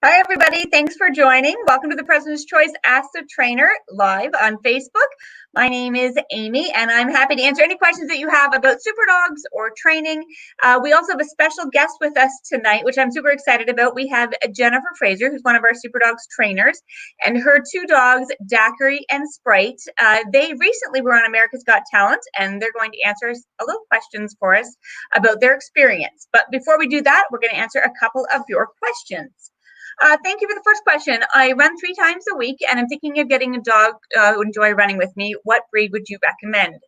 Hi, everybody. Thanks for joining. Welcome to the President's Choice Ask the Trainer live on Facebook. My name is Amy, and I'm happy to answer any questions that you have about super dogs or training. We also have a special guest with us tonight, which I'm super excited about. We have Jennifer Fraser, who's one of our super dogs trainers, and her two dogs, Daiquiri and Sprite. They recently were on America's Got Talent, and they're going to answer a little questions for us about their experience. But before we do that, we're going to answer a couple of your questions. Thank you for the first question. I run 3 times a week, and I'm thinking of getting a dog who would enjoy running with me. What breed would you recommend?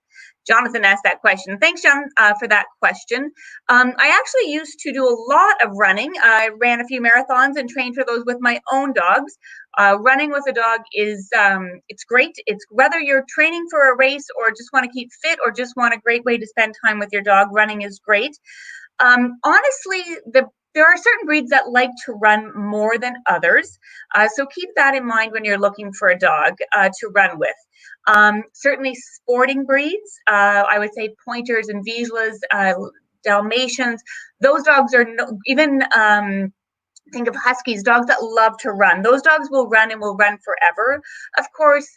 Jonathan asked that question. Thanks, John, for that question. I actually used to do a lot of running. I ran a few marathons and trained for those with my own dogs. Running with a dog is it's great. It's whether you're training for a race or just want to keep fit or just want a great way to spend time with your dog. Running is great. Honestly, there are certain breeds that like to run more than others. So keep that in mind when you're looking for a dog to run with. Certainly sporting breeds, I would say pointers and Vizslas, Dalmatians, those dogs are even think of Huskies, dogs that love to run. Those dogs will run and will run forever. Of course,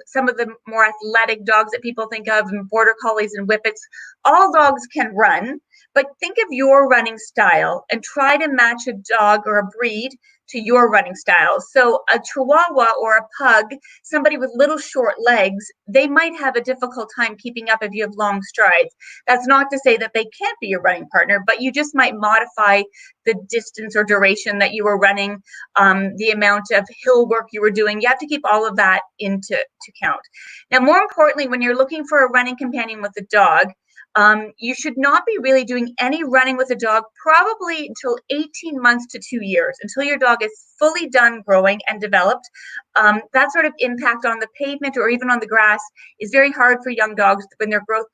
some of the more athletic dogs that people think of, Border Collies and Whippets, all dogs can run, but think of your running style and try to match a dog or a breed to your running style. So a Chihuahua or a Pug, somebody with little short legs, they might have a difficult time keeping up if you have long strides. That's not to say that they can't be your running partner, but you just might modify the distance or duration that you were running, the amount of hill work you were doing. You have to keep all of that into count. Now, more importantly, when you're looking for a running companion with a dog, you should not be really doing any running with a dog probably until 18 months to 2 years, until your dog is fully done growing and developed. That sort of impact on the pavement or even on the grass is very hard for young dogs when their growth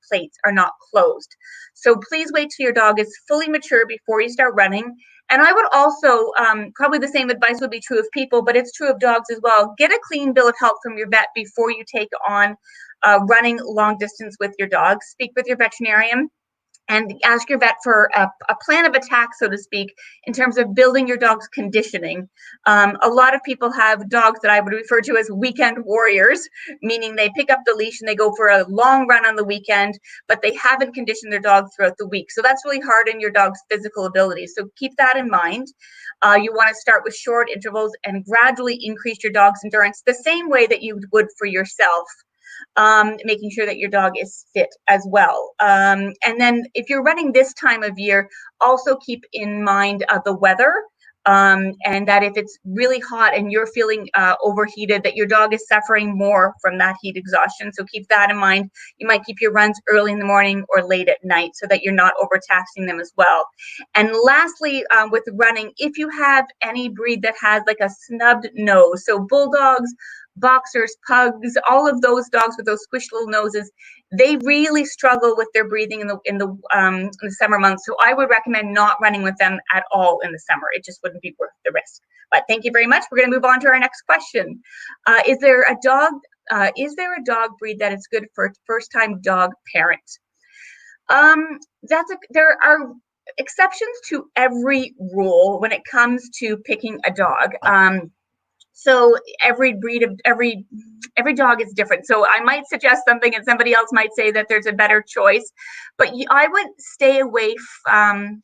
plates are not closed. So please wait till your dog is fully mature before you start running. And I would also, probably the same advice would be true of people, but it's true of dogs as well. Get a clean bill of health from your vet before you take on running long distance with your dog. Speak with your veterinarian and ask your vet for a plan of attack, so to speak, in terms of building your dog's conditioning. A lot of people have dogs that I would refer to as weekend warriors, meaning they pick up the leash and they go for a long run on the weekend, but they haven't conditioned their dog throughout the week. So that's really hard on your dog's physical abilities. So keep that in mind. You want to start with short intervals and gradually increase your dog's endurance the same way that you would for yourself. Making sure that your dog is fit as well. And then if you're running this time of year, also keep in mind the weather, and that if it's really hot and you're feeling overheated, that your dog is suffering more from that heat exhaustion. So keep that in mind. You might keep your runs early in the morning or late at night so that you're not overtaxing them as well. And lastly, with running, if you have any breed that has like a snubbed nose, so bulldogs, boxers, pugs, all of those dogs with those squished little noses, they really struggle with their breathing in the summer months. So I would recommend not running with them at all in the summer. It just wouldn't be worth the risk. But thank you very much. We're going to move on to our next question. Is there a dog breed that is good for first-time dog parents? There are exceptions to every rule when it comes to picking a dog. So every dog is different. So I might suggest something and somebody else might say that there's a better choice, but I would stay away from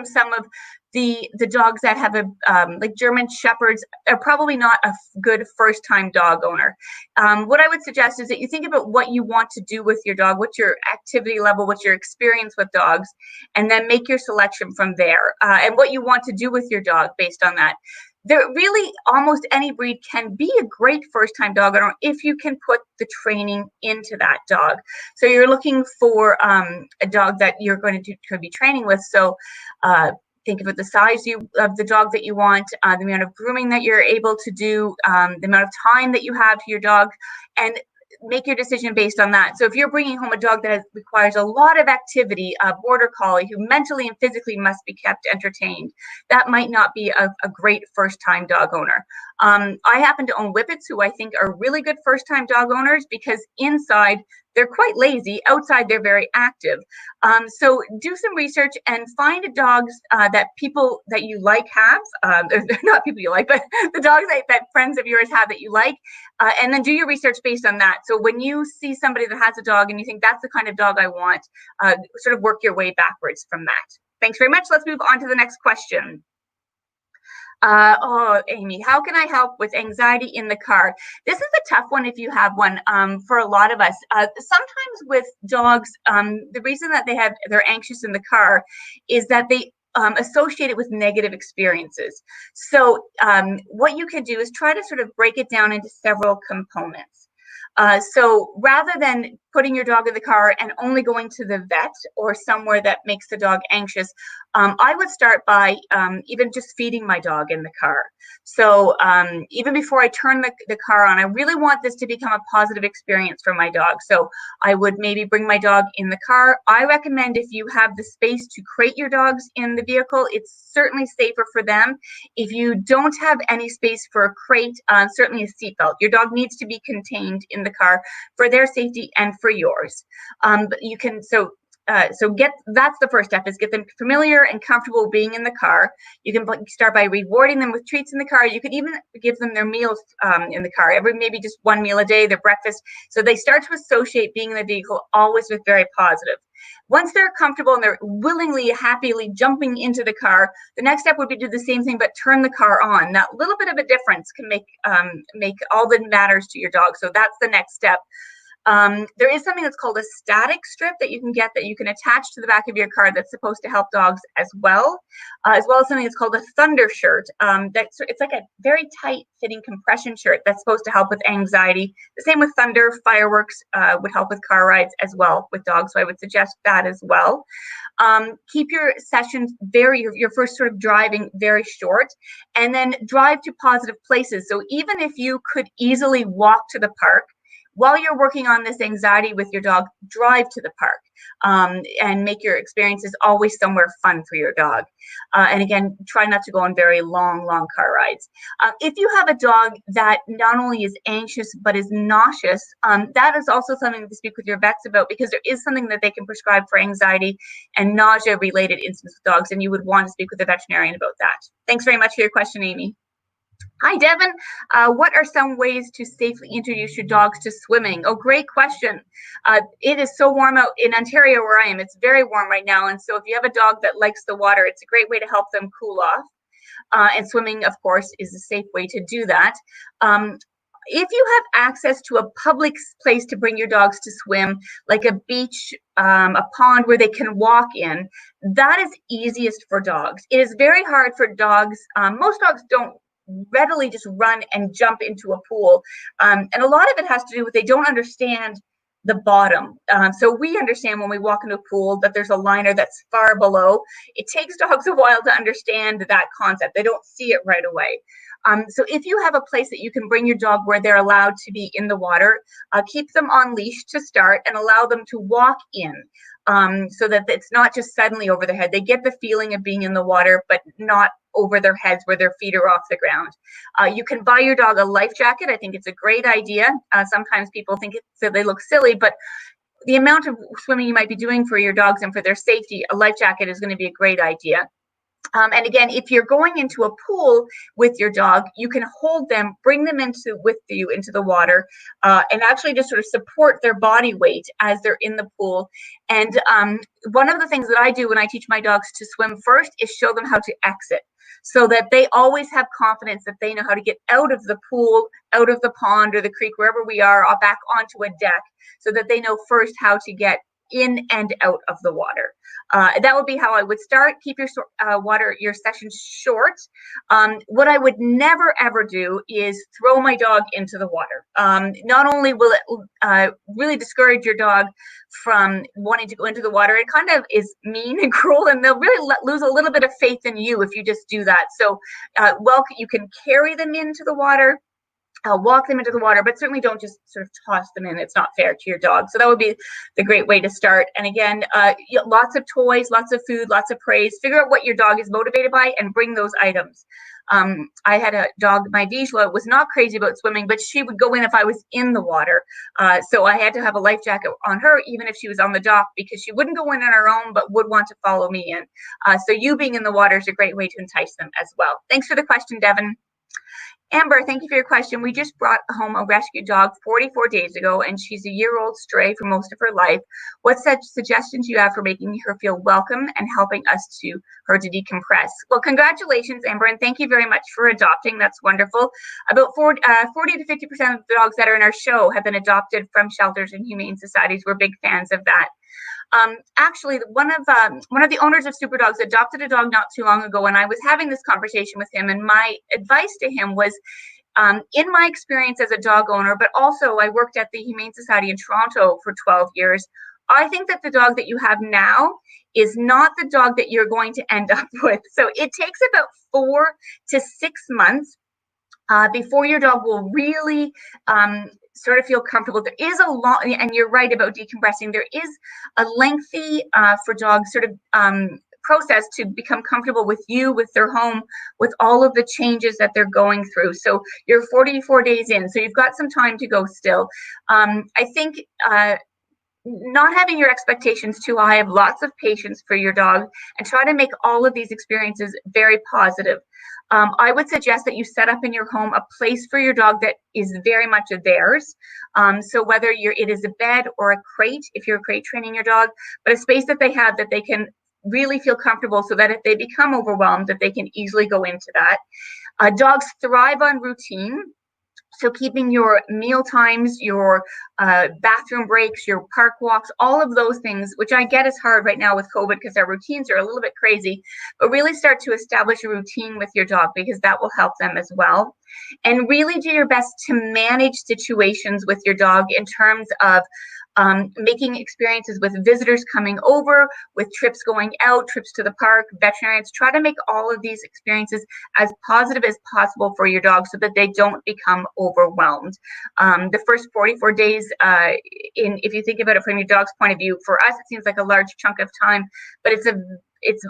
some of the dogs that have like German Shepherds are probably not a good first-time dog owner. What I would suggest is that you think about what you want to do with your dog, what's your activity level, what's your experience with dogs, and then make your selection from there, and what you want to do with your dog based on that. There really almost any breed can be a great first-time dog owner if you can put the training into that dog. So you're looking for a dog that you're going to be training with. So think about the size of the dog that you want, the amount of grooming that you're able to do, the amount of time that you have to your dog, and make your decision based on that. So if you're bringing home a dog that requires a lot of activity, a border collie who mentally and physically must be kept entertained, that might not be a great first-time dog owner. I happen to own Whippets, who I think are really good first-time dog owners because inside they're quite lazy, outside they're very active. So do some research and find dogs that people that you like have. They're not people you like, but the dogs that friends of yours have that you like, and then do your research based on that. So when you see somebody that has a dog and you think that's the kind of dog I want, sort of work your way backwards from that. Thanks very much. Let's move on to the next question. Amy, how can I help with anxiety in the car? This is a tough one if you have one, for a lot of us. Sometimes with dogs, the reason that they're anxious in the car is that they associate it with negative experiences. So what you can do is try to sort of break it down into several components. So rather than putting your dog in the car and only going to the vet or somewhere that makes the dog anxious, I would start by even just feeding my dog in the car. So even before I turn the car on, I really want this to become a positive experience for my dog. So I would maybe bring my dog in the car. I recommend if you have the space to crate your dogs in the vehicle, it's certainly safer for them. If you don't have any space for a crate, certainly a seatbelt. Your dog needs to be contained in the car for their safety and for yours. But you can, that's the first step, is get them familiar and comfortable being in the car. You can start by rewarding them with treats in the car. You could even give them their meals in the car, maybe just one meal a day, their breakfast. So they start to associate being in the vehicle always with very positive. Once they're comfortable and they're willingly, happily jumping into the car, the next step would be to do the same thing, but turn the car on. That little bit of a difference can make all that matters to your dog. So that's the next step. There is something that's called a static strip that you can get that you can attach to the back of your car that's supposed to help dogs as well as something that's called a thunder shirt. It's like a very tight fitting compression shirt that's supposed to help with anxiety. The same with thunder. Fireworks would help with car rides as well with dogs, so I would suggest that as well. Keep your sessions your first sort of driving very short, and then drive to positive places. So even if you could easily walk to the park, while you're working on this anxiety with your dog, drive to the park and make your experiences always somewhere fun for your dog. And again, try not to go on very long car rides. If you have a dog that not only is anxious but is nauseous, that is also something to speak with your vets about, because there is something that they can prescribe for anxiety and nausea-related incidents with dogs, and you would want to speak with a veterinarian about that. Thanks very much for your question, Amy. Hi, Devin. What are some ways to safely introduce your dogs to swimming? Oh, great question. It is so warm out in Ontario where I am. It's very warm right now. And so if you have a dog that likes the water, it's a great way to help them cool off. And swimming, of course, is a safe way to do that. If you have access to a public place to bring your dogs to swim, like a beach, a pond where they can walk in, that is easiest for dogs. It is very hard for dogs. Most dogs don't readily just run and jump into a pool. And a lot of it has to do with they don't understand the bottom. So we understand when we walk into a pool that there's a liner that's far below. It takes dogs a while to understand that concept. They don't see it right away. So if you have a place that you can bring your dog where they're allowed to be in the water, keep them on leash to start and allow them to walk in, so that it's not just suddenly over their head. They get the feeling of being in the water, but not over their heads where their feet are off the ground. You can buy your dog a life jacket. I think it's a great idea. Sometimes people think so they look silly, but the amount of swimming you might be doing for your dogs and for their safety, a life jacket is going to be a great idea. And again, if you're going into a pool with your dog, you can hold them, bring them with you into the water, and actually just sort of support their body weight as they're in the pool. And one of the things that I do when I teach my dogs to swim first is show them how to exit, so that they always have confidence that they know how to get out of the pool, out of the pond or the creek, wherever we are, back onto a deck, so that they know first how to get in and out of the water. That would be how I would start. Keep your sessions short. What I would never ever do is throw my dog into the water. Not only will it really discourage your dog from wanting to go into the water, it kind of is mean and cruel, and they'll really lose a little bit of faith in you if you just do that. So, you can carry them into the water, walk them into the water, but certainly don't just sort of toss them in. It's not fair to your dog. So that would be the great way to start. And again, lots of toys, lots of food, lots of praise. Figure out what your dog is motivated by and bring those items. I had a dog, my Vizsla, was not crazy about swimming, but she would go in if I was in the water. So I had to have a life jacket on her, even if she was on the dock, because she wouldn't go in on her own, but would want to follow me in. So you being in the water is a great way to entice them as well. Thanks for the question, Devin. Amber, thank you for your question. We just brought home a rescue dog 44 days ago, and she's a year-old stray for most of her life. What suggestions do you have for making her feel welcome and helping her to decompress? Well, congratulations, Amber, and thank you very much for adopting. That's wonderful. About 40 to 50% of the dogs that are in our show have been adopted from shelters and humane societies. We're big fans of that. Actually, one of the owners of Super Dogs adopted a dog not too long ago, and I was having this conversation with him, and my advice to him was, in my experience as a dog owner, but also I worked at the Humane Society in Toronto for 12 years, I think that the dog that you have now is not the dog that you're going to end up with. So it takes about 4 to 6 months before your dog will really sort of feel comfortable. There is a long, and you're right about decompressing, there is a lengthy for dogs sort of process to become comfortable with you, with their home, with all of the changes that they're going through. So you're 44 days in, so you've got some time to go still. I think not having your expectations too high, have lots of patience for your dog, and try to make all of these experiences very positive. I would suggest that you set up in your home a place for your dog that is very much theirs. So whether it is a bed or a crate, if you're crate training your dog, but a space that they have that they can really feel comfortable, so that if they become overwhelmed, that they can easily go into that. Dogs thrive on routine. So keeping your meal times, your bathroom breaks, your park walks, all of those things, which I get is hard right now with COVID because our routines are a little bit crazy, but really start to establish a routine with your dog, because that will help them as well. And really do your best to manage situations with your dog in terms of making experiences with visitors coming over, with trips going out, trips to the park, veterinarians. Try to make all of these experiences as positive as possible for your dog, so that they don't become overwhelmed. The first 44 days, if you think about it from your dog's point of view, for us, it seems like a large chunk of time, but it's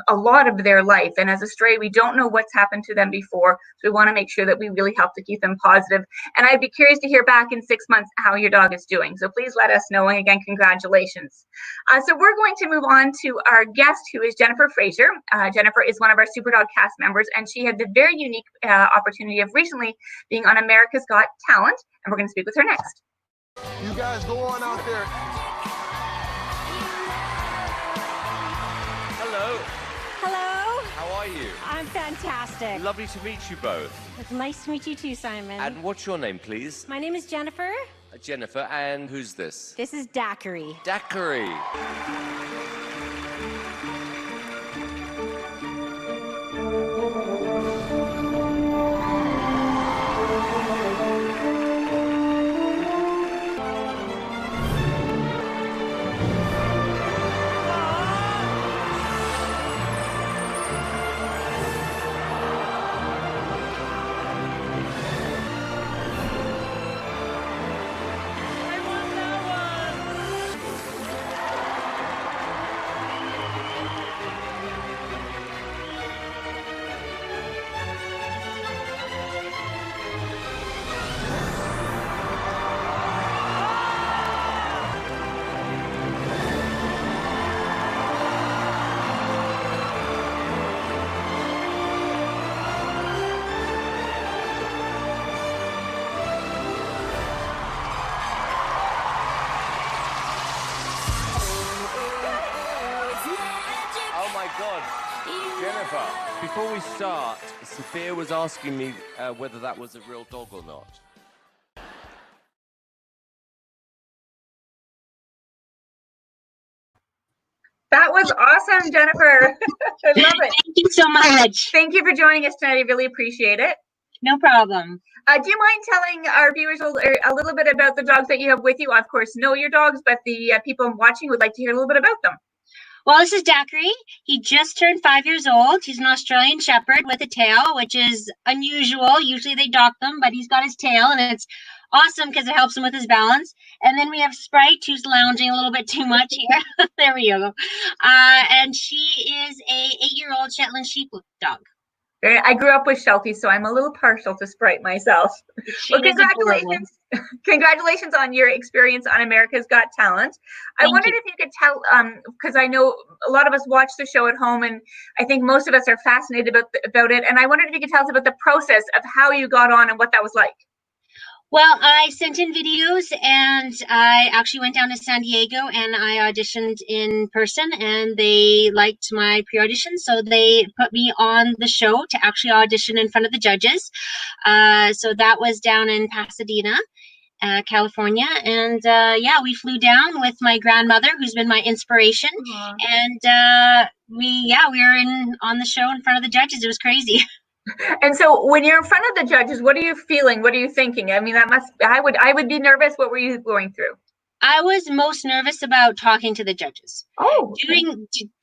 a lot of their life. And as a stray, we don't know what's happened to them before. So we want to make sure that we really help to keep them positive. And I'd be curious to hear back in 6 months how your dog is doing. So please let us know. And again, congratulations. So we're going to move on to our guest, who is Jennifer Fraser. Jennifer is one of our Superdog cast members, and she had the very unique opportunity of recently being on America's Got Talent. And we're going to speak with her next. You guys go on out there. Hello. Hello. How are you? I'm fantastic. Lovely to meet you both. It's nice to meet you too, Simon. And what's your name, please? My name is Jennifer. Jennifer, and who's this? This is Daiquiri. Daiquiri. Jennifer, before we start, Sophia was asking me whether that was a real dog or not. That was awesome, Jennifer. I love it. Thank you so much. Thank you for joining us tonight. I really appreciate it. No problem. Do you mind telling our viewers a little bit about the dogs that you have with you? Of course, know your dogs, but the people watching would like to hear a little bit about them. Well, this is Daiquiri. He just turned 5 years old. He's an Australian Shepherd with a tail, which is unusual. Usually they dock them, but he's got his tail, and it's awesome because it helps him with his balance. And then we have Sprite, who's lounging a little bit too much here. There we go. And she is a 8-year-old Shetland Sheepdog. I grew up with Shelties, so I'm a little partial to Sprite myself. Well, congratulations. Congratulations on your experience on America's Got Talent. I wondered if you could tell, because I know a lot of us watch the show at home, and I think most of us are fascinated about it. And I wondered if you could tell us about the process of how you got on and what that was like. Well, I sent in videos, and I actually went down to San Diego and I auditioned in person, and they liked my pre-audition, so they put me on the show to actually audition in front of the judges. So that was down in Pasadena, California, and yeah, we flew down with my grandmother, who's been my inspiration. And we were on the show in front of the judges. It was crazy. And so when you're in front of the judges, what are you feeling? What are you thinking? I mean, I would be nervous. What were you going through? I was most nervous about talking to the judges. Oh,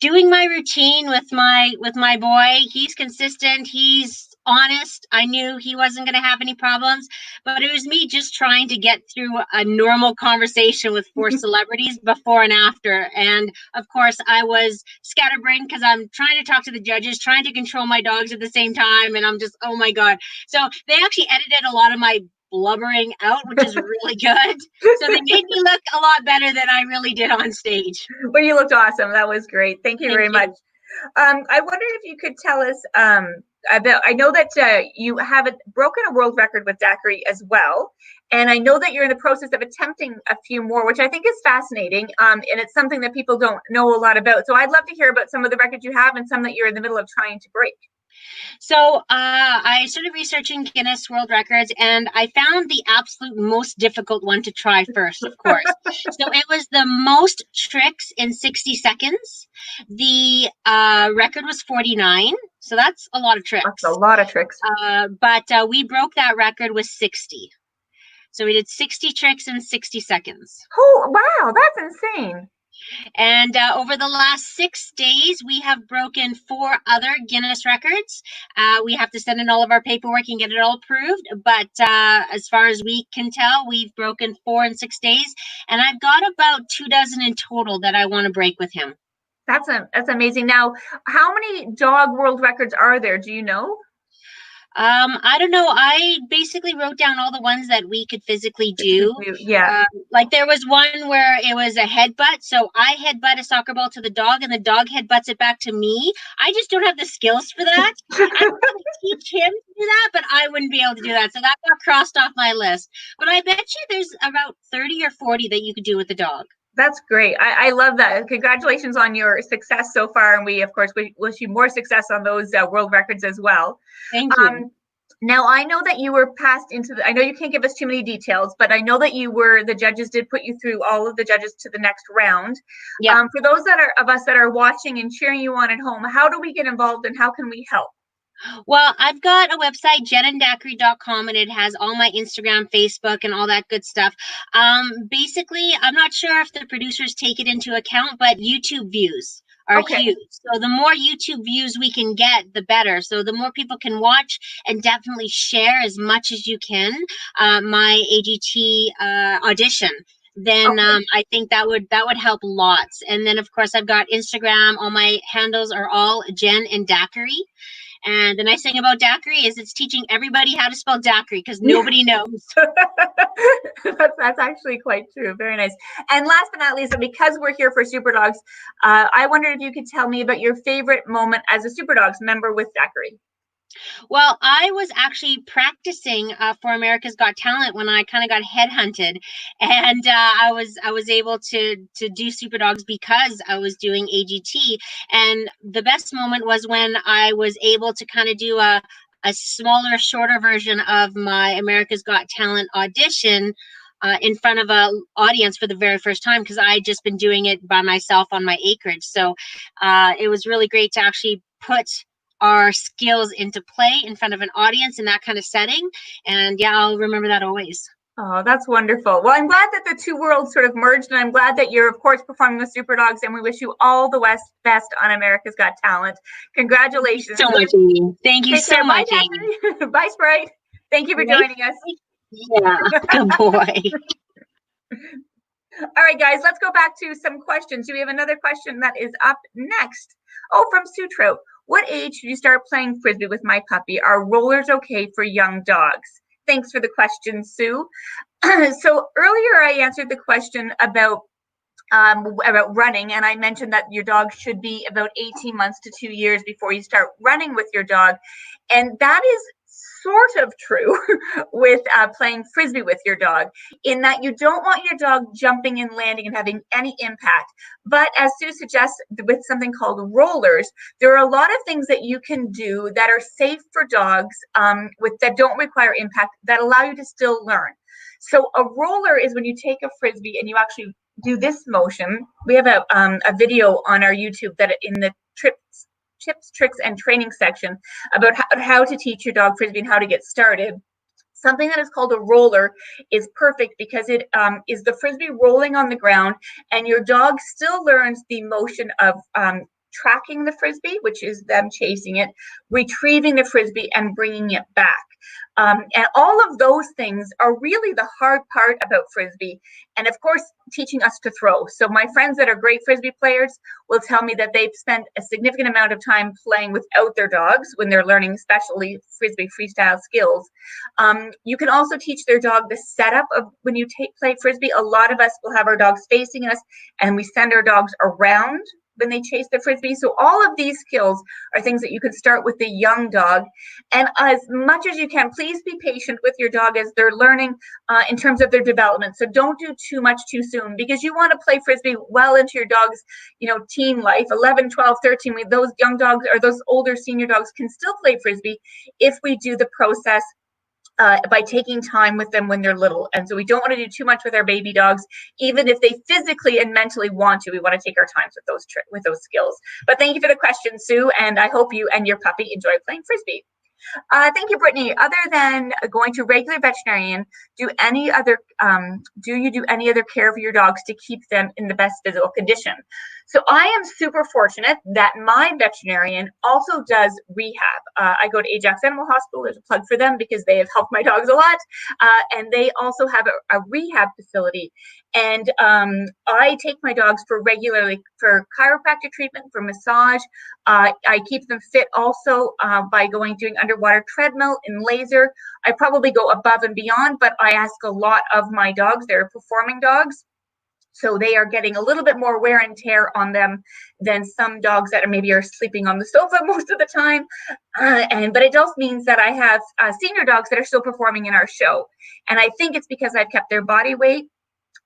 doing my routine with my boy. He's consistent. He's honest. I knew he wasn't going to have any problems, but it was me just trying to get through a normal conversation with 4 celebrities before and after. And of course, I was scatterbrained because I'm trying to talk to the judges, trying to control my dogs at the same time, and I'm just, oh my God. So they actually edited a lot of my blubbering out, which is really good. So they made me look a lot better than I really did on stage. Well, you looked awesome. That was great. Thank you very much. I wondered if you could tell us about, I know that you have broken a world record with Daiquiri as well. And I know that you're in the process of attempting a few more, which I think is fascinating. And it's something that people don't know a lot about. So I'd love to hear about some of the records you have and some that you're in the middle of trying to break. So I started researching Guinness World Records, and I found the absolute most difficult one to try first, of course. So it was the most tricks in 60 seconds. The record was 49, so that's a lot of tricks. That's a lot of tricks. But we broke that record with 60. So we did 60 tricks in 60 seconds. Oh, wow, that's insane. And over the last 6 days, we have broken 4 other Guinness records. We have to send in all of our paperwork and get it all approved. But as far as we can tell, we've broken 4 in 6 days. And I've got about 24 in total that I want to break with him. That's amazing. Now, how many dog world records are there? Do you know? I don't know. I basically wrote down all the ones that we could physically do. Yeah. Like there was one where it was a headbutt. So I headbutt a soccer ball to the dog and the dog headbutts it back to me. I just don't have the skills for that. I could teach him to do that, but I wouldn't be able to do that. So that got crossed off my list. But I bet you there's about 30 or 40 that you could do with the dog. That's great. I love that. Congratulations on your success so far. And we, of course, wish you more success on those world records as well. Thank you. Now, I know that you were passed into I know you can't give us too many details, but I know that the judges did put you through all of the judges to the next round. Yeah. For those of us that are watching and cheering you on at home, how do we get involved and how can we help? Well, I've got a website, jenanddaiquiri.com, and it has all my Instagram, Facebook, and all that good stuff. Basically, I'm not sure if the producers take it into account, but YouTube views are huge. So the more YouTube views we can get, the better. So the more people can watch and definitely share as much as you can my AGT audition. Then I think that would help lots. And then, of course, I've got Instagram. All my handles are all Jen and Daiquiri. And the nice thing about Daiquiri is it's teaching everybody how to spell Daiquiri because nobody knows. That's actually quite true. Very nice. And last but not least, because we're here for Super Dogs, I wondered if you could tell me about your favorite moment as a Super Dogs member with Daiquiri. Well, I was actually practicing for America's Got Talent when I kind of got headhunted, and I was able to do Super Dogs because I was doing AGT. And the best moment was when I was able to kind of do a smaller, shorter version of my America's Got Talent audition. In front of a audience for the very first time, because I had just been doing it by myself on my acreage. So it was really great to actually put our skills into play in front of an audience in that kind of setting. And yeah, I'll remember that always. Oh, that's wonderful. Well, I'm glad that the two worlds sort of merged, and I'm glad that you're, of course, performing with Super Dogs, and we wish you all the best on America's Got Talent. Congratulations. So much, Amy. Thank you Take so care. much, Bye, Amy. Zachary. Bye, Sprite. Thank you for joining us. Yeah, good boy. All right, guys, let's go back to some questions. Do we have another question that is up next? Oh, from Sutro. What age should you start playing Frisbee with my puppy? Are rollers okay for young dogs? Thanks for the question, Sue. So earlier I answered the question about running, and I mentioned that your dog should be about 18 months to 2 years before you start running with your dog. And that is sort of true with playing Frisbee with your dog, in that you don't want your dog jumping and landing and having any impact. But as Sue suggests, with something called rollers, there are a lot of things that you can do that are safe for dogs that don't require impact, that allow you to still learn. So a roller is when you take a Frisbee and you actually do this motion. We have a video on our YouTube that in the tips, tricks, and training section about how to teach your dog Frisbee and how to get started. Something that is called a roller is perfect because it is the Frisbee rolling on the ground, and your dog still learns the motion of tracking the Frisbee, which is them chasing it, retrieving the Frisbee, and bringing it back. And all of those things are really the hard part about Frisbee. And of course, teaching us to throw. So my friends that are great Frisbee players will tell me that they've spent a significant amount of time playing without their dogs when they're learning especially Frisbee freestyle skills. You can also teach their dog the setup of when you play Frisbee. A lot of us will have our dogs facing us, and we send our dogs around when they chase the Frisbee. So all of these skills are things that you can start with the young dog. And as much as you can, please be patient with your dog as they're learning in terms of their development. So don't do too much too soon, because you want to play Frisbee well into your dog's, teen life. 11, 12, 13, those young dogs or those older senior dogs can still play Frisbee if we do the process by taking time with them when they're little. And so we don't want to do too much with our baby dogs, even if they physically and mentally want to. We want to take our times with those skills. But thank you for the question, Sue, and I hope you and your puppy enjoy playing Frisbee. Thank you, Brittany. Other than going to regular veterinarian, do you do any other care for your dogs to keep them in the best physical condition? So I am super fortunate that my veterinarian also does rehab. I go to Ajax Animal Hospital. There's a plug for them because they have helped my dogs a lot. And they also have a rehab facility. And I take my dogs regularly for chiropractic treatment, for massage. I keep them fit also by doing underwater treadmill and laser. I probably go above and beyond, but I ask a lot of my dogs. They're performing dogs, so they are getting a little bit more wear and tear on them than some dogs that maybe are sleeping on the sofa most of the time. But it also means that I have senior dogs that are still performing in our show. And I think it's because I've kept their body weight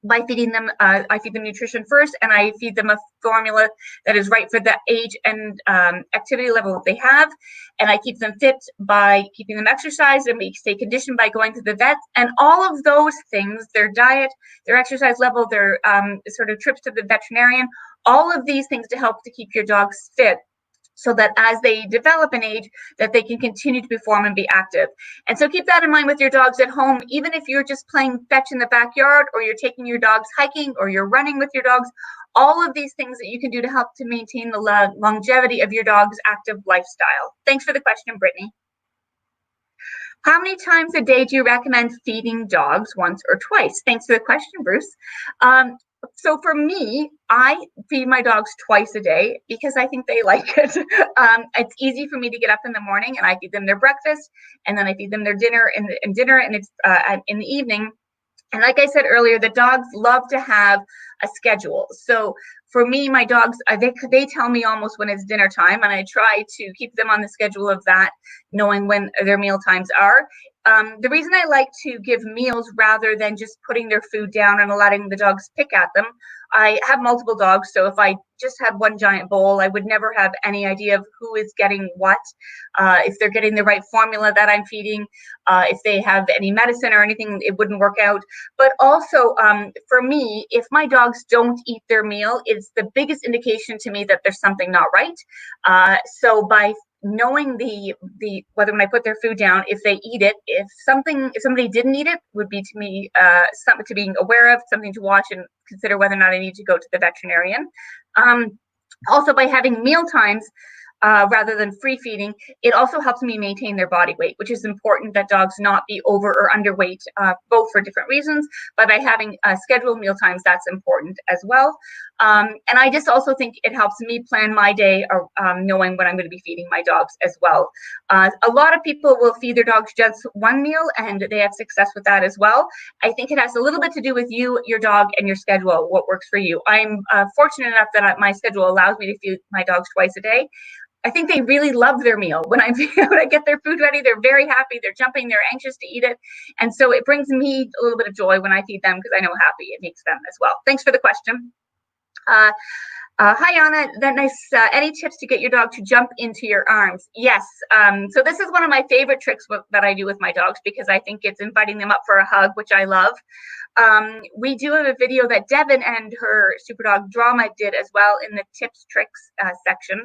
by feeding them. I feed them nutrition first, and I feed them a formula that is right for the age and activity level that they have. And I keep them fit by keeping them exercised, and we stay conditioned by going to the vet. And all of those things, their diet, their exercise level, their sort of trips to the veterinarian, all of these things to help to keep your dogs fit, so that as they develop an age, that they can continue to perform and be active. And so keep that in mind with your dogs at home. Even if you're just playing fetch in the backyard, or you're taking your dogs hiking, or you're running with your dogs, all of these things that you can do to help to maintain the longevity of your dog's active lifestyle. Thanks for the question, Brittany. How many times a day do you recommend feeding dogs, once or twice? Thanks for the question, Bruce. So for me, I feed my dogs twice a day because I think they like it. It's easy for me to get up in the morning and I feed them their breakfast, and then I feed them their dinner and it's in the evening. And like I said earlier, the dogs love to have a schedule. So for me, my dogs, they tell me almost when it's dinner time, and I try to keep them on the schedule of that, knowing when their meal times are. The reason I like to give meals rather than just putting their food down and letting the dogs pick at them, I have multiple dogs, so if I just had one giant bowl, I would never have any idea of who is getting what, if they're getting the right formula that I'm feeding, if they have any medicine or anything, it wouldn't work out. But also, for me, if my dogs don't eat their meal, it's the biggest indication to me that there's something not right. So by knowing the whether when I put their food down, if they eat it, if somebody didn't eat it, would be to me something to be aware of, something to watch and consider whether or not I need to go to the veterinarian. Also, by having meal times rather than free feeding, it also helps me maintain their body weight, which is important that dogs not be over or underweight, both for different reasons. But by having scheduled meal times, that's important as well. And I just also think it helps me plan my day, knowing when I'm going to be feeding my dogs as well. A lot of people will feed their dogs just one meal, and they have success with that as well. I think it has a little bit to do with you, your dog, and your schedule, what works for you. I'm fortunate enough that my schedule allows me to feed my dogs twice a day. I think they really love their meal. When I get their food ready, they're very happy. They're jumping. They're anxious to eat it. And so it brings me a little bit of joy when I feed them because I know how happy it makes them as well. Thanks for the question. Hi, Anna. Any tips to get your dog to jump into your arms? Yes. So this is one of my favorite tricks that I do with my dogs because I think it's inviting them up for a hug, which I love. We do have a video that Devin and her super dog Drama did as well in the tips tricks section.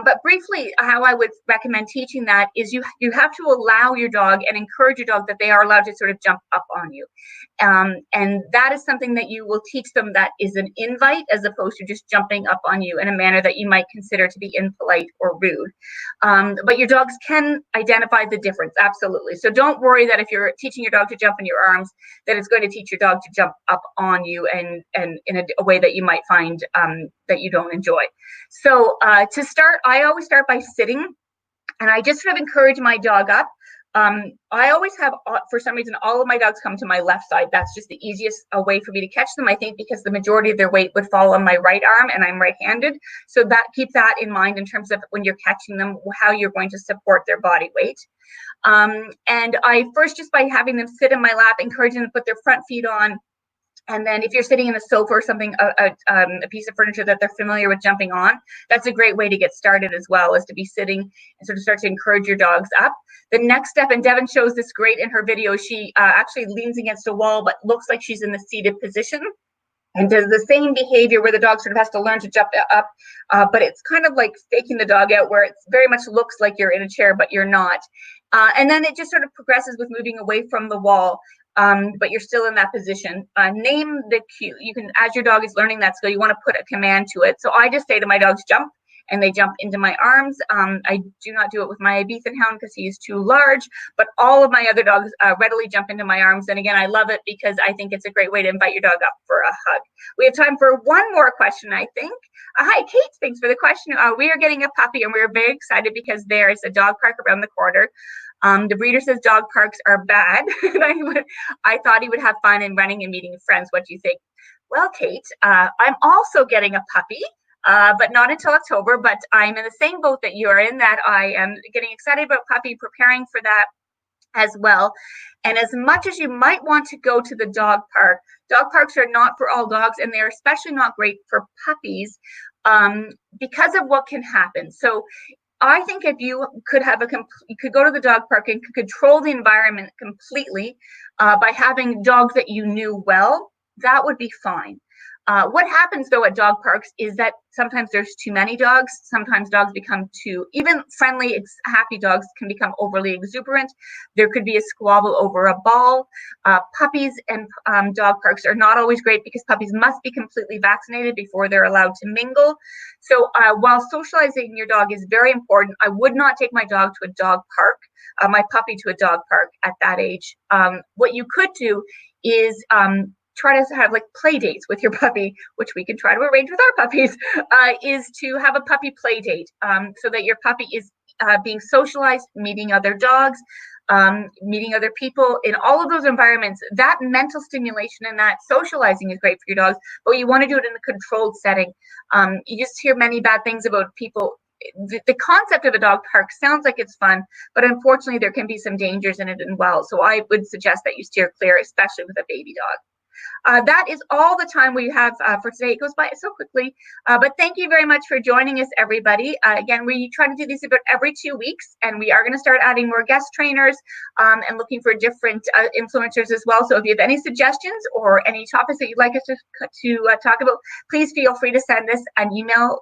But briefly, how I would recommend teaching that is you have to allow your dog and encourage your dog that they are allowed to sort of jump up on you. And that is something that you will teach them, that is an invite as opposed to just jumping up on you in a manner that you might consider to be impolite or rude. But your dogs can identify the difference, absolutely. So don't worry that if you're teaching your dog to jump in your arms, that it's going to teach your dog to jump up on you and in a way that you might find that you don't enjoy. So to start, I always start by sitting, and I just sort of encourage my dog up. I always have, for some reason, all of my dogs come to my left side. That's just the easiest way for me to catch them, I think, because the majority of their weight would fall on my right arm, and I'm right-handed. So keep that in mind in terms of when you're catching them, how you're going to support their body weight. And I first, just by having them sit in my lap, encourage them to put their front feet on. And then if you're sitting in a sofa or something, a piece of furniture that they're familiar with jumping on, that's a great way to get started as well, is to be sitting and sort of start to encourage your dogs up. The next step, and Devin shows this great in her video, she actually leans against a wall, but looks like she's in the seated position and does the same behavior where the dog sort of has to learn to jump up, but it's kind of like faking the dog out, where it very much looks like you're in a chair, but you're not. And then it just sort of progresses with moving away from the wall. But you're still in that position. Name the cue. You can, as your dog is learning that skill, you want to put a command to it. So I just say to my dogs, jump, and they jump into my arms. I do not do it with my Ibizan hound because he is too large, but all of my other dogs readily jump into my arms. And again, I love it because I think it's a great way to invite your dog up for a hug. We have time for one more question, I think. Hi, Kate. Thanks for the question. We are getting a puppy, and we're very excited because there is a dog park around the corner. The breeder says dog parks are bad. And I thought he would have fun in running and meeting friends. What do you think? Well, Kate, I'm also getting a puppy, but not until October. But I'm in the same boat that you are in, that I am getting excited about puppy, preparing for that as well. And as much as you might want to go to the dog parks are not for all dogs, and they're especially not great for puppies because of what can happen. So I think if you could you could go to the dog park and control the environment completely by having dogs that you knew well, that would be fine. What happens though at dog parks is that sometimes there's too many dogs. Sometimes dogs become even friendly, happy dogs can become overly exuberant. There could be a squabble over a ball. Puppies and dog parks are not always great because puppies must be completely vaccinated before they're allowed to mingle. So while socializing your dog is very important, I would not take my dog to a dog park, my puppy to a dog park at that age. What you could do is try to have like play dates with your puppy, which we can try to arrange with our puppies, is to have a puppy play date so that your puppy is being socialized, meeting other dogs, meeting other people in all of those environments. That mental stimulation and that socializing is great for your dogs, but you want to do it in a controlled setting. You just hear many bad things about people. The concept of a dog park sounds like it's fun, but unfortunately there can be some dangers in it as well. So I would suggest that you steer clear, especially with a baby dog. That is all the time we have for today. It goes by so quickly, but thank you very much for joining us, everybody. Again, we try to do these about every 2 weeks, and we are going to start adding more guest trainers and looking for different influencers as well. So if you have any suggestions or any topics that you'd like us to talk about, please feel free to send us an email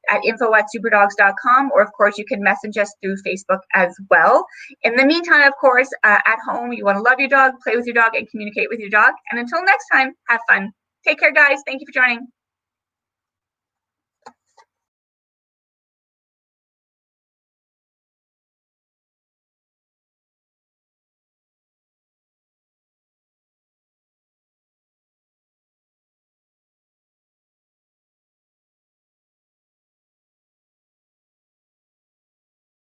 at info@superdogs.com, or of course you can message us through Facebook as well. In the meantime, of course, at home, you want to love your dog, play with your dog, and communicate with your dog. And until next time, have fun. Take care, guys. Thank you for joining.